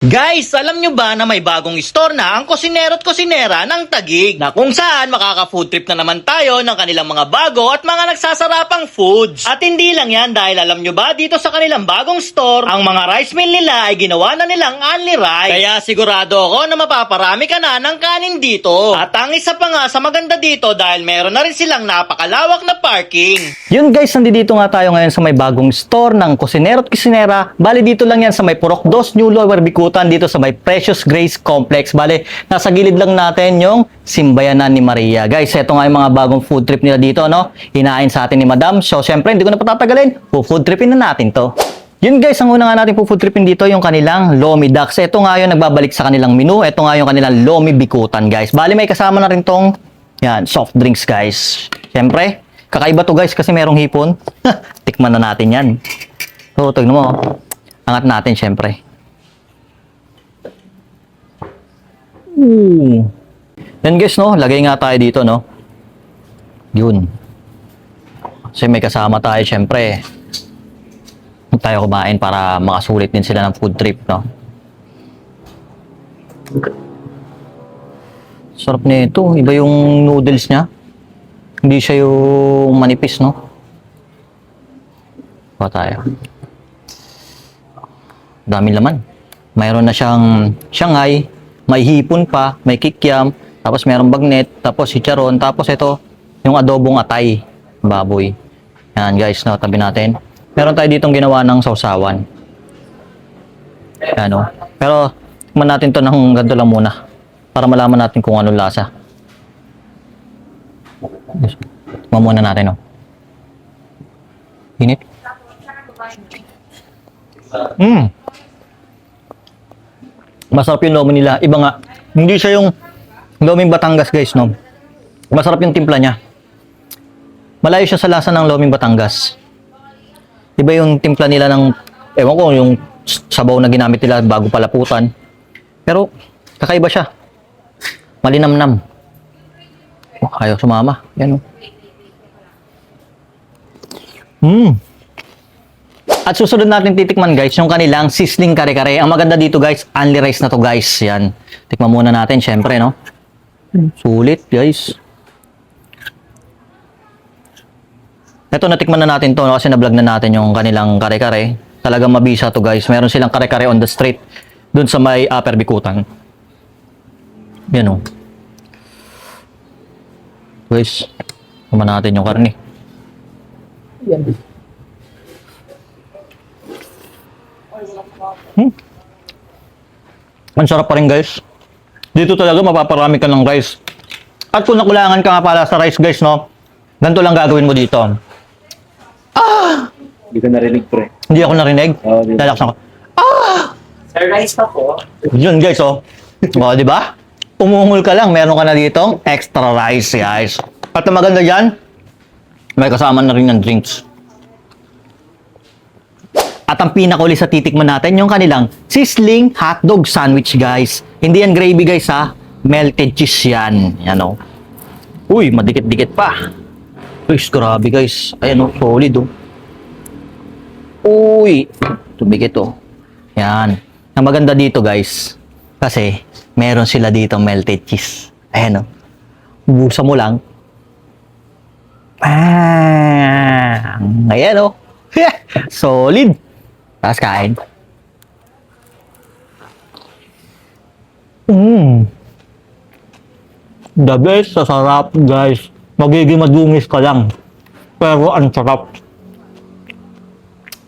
Guys, alam nyo ba na may bagong store na ang Kusinero at Kusinera ng Taguig na kung saan makaka-food trip na naman tayo ng kanilang mga bago at mga nagsasarapang foods. At hindi lang yan dahil alam nyo ba dito sa kanilang bagong store, ang mga rice meal nila ay ginawa na nilang only rice. Kaya sigurado ako na mapaparami ka na ng kanin dito. At ang isa pa nga sa maganda dito dahil meron na rin silang napakalawak na parking. Yun guys, nandito nga tayo ngayon sa may bagong store ng Kusinero at Kusinera. Bali dito lang yan sa may Purok 2 New Lower Bicutan dito sa may Precious Grace Complex. Bali, nasa gilid lang natin yung Simbayanan ni Maria. Guys, eto nga yung mga bagong food trip nila dito, no? Hinain sa atin ni Madam. So, syempre, hindi ko na patatagalin. Food tripin na natin to. Yun guys, ang una nga natin food tripin dito yung kanilang Lomi Ducks. Ito nga yung nagbabalik sa kanilang menu. Ito nga yung kanilang Lomi Bicutan, guys. Bali, may kasama na rin tong yan, soft drinks, guys. Syempre, kakaiba to guys kasi merong hipon. Tikman na natin yan. So, tignan mo. Angat natin syempre. Yan guys, no? Lagay nga tayo dito, no? Yun. Kasi may kasama tayo syempre. Huwag tayo kumain para makasulit din sila ng food trip, no? Sarap nito. Iba yung noodles niya. Hindi siya yung manipis, no? Pa tayo. Dami laman. Mayroon na siyang Shanghai, may hipon pa, may kikiam, tapos mayroong bagnet, tapos chicharon, tapos ito, yung adobong atay, baboy. Yan guys, no, tabi natin. Meron tayo ditong ginawa ng sausawan. Yan, no? Pero, tikman natin to ng ganito lang muna, para malaman natin kung anong lasa. Tikman muna natin, no? Init. Masarap yung lomi nila. Iba nga. Hindi siya yung loming Batangas, guys, no? Masarap yung timpla niya. Malayo siya sa lasa ng loming Batangas. Iba yung timpla nila ng, ewan ko, yung sabaw na ginamit nila bago palaputan. Pero, kakaiba siya. Malinamnam. Oh, ayaw sumama. Yan, no? At susunod natin titikman guys, yung kanilang sizzling kare-kare. Ang maganda dito guys, only rice na to guys. Yan. Tikman muna natin syempre, no? Sulit guys. Ito, natikman na natin to, no? Kasi na-vlog na natin yung kanilang kare-kare. Talagang mabisa to guys. Meron silang kare-kare on the street. Dun sa may Upper Bicutan. Yan, no? Guys, kumain natin yung karne. Yan. Ang sarap pa rin guys. Dito talaga mapaparami ka ng rice. At kung nakulangan ka nga pala sa rice guys, no? Ganito lang gagawin mo dito. Hindi ko narinig, pre. Hindi ako narinig. Oo, di ba? Lalaksan ko. Sir, rice pa po. Yun guys, oh. O, di ba? Umungol ka lang, meron ka na ditong extra rice guys. At ang maganda dyan, may kasama na rin ng drinks. At ang pinakauli sa titikman natin, yung kanilang sizzling hotdog sandwich, guys. Hindi yan gravy, guys, ha? Melted cheese yan. Yan, o. Uy, madikit-dikit pa. Uy, grabe, guys. Ayan, o. Solid, o. Uy. Tumikit, o. Yan. Ang maganda dito, guys, kasi meron sila dito melted cheese. Ayan, o. Busa mo lang. Ayan, o. Solid. Tapos kain. The best, sa sarap, guys. Magiging madungis ka lang. Pero ang sarap.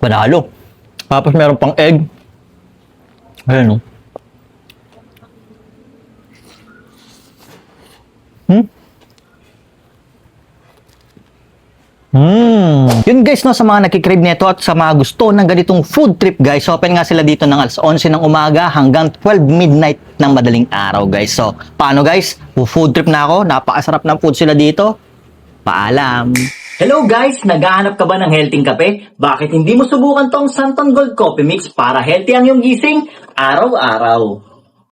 Panalo. Tapos meron pang egg. Ayan, o. Yun guys, no, sa mga nakikrave nito at sa mga gusto ng ganitong food trip guys, open nga sila dito ng alas 11 ng umaga hanggang 12 midnight ng madaling araw guys. So, paano guys? Food trip na ako, napakasarap ng food sila dito. Paalam! Hello guys! Naghahanap ka ba ng healthy kape? Bakit hindi mo subukan tong Santon Gold Coffee Mix para healthy ang iyong gising araw-araw?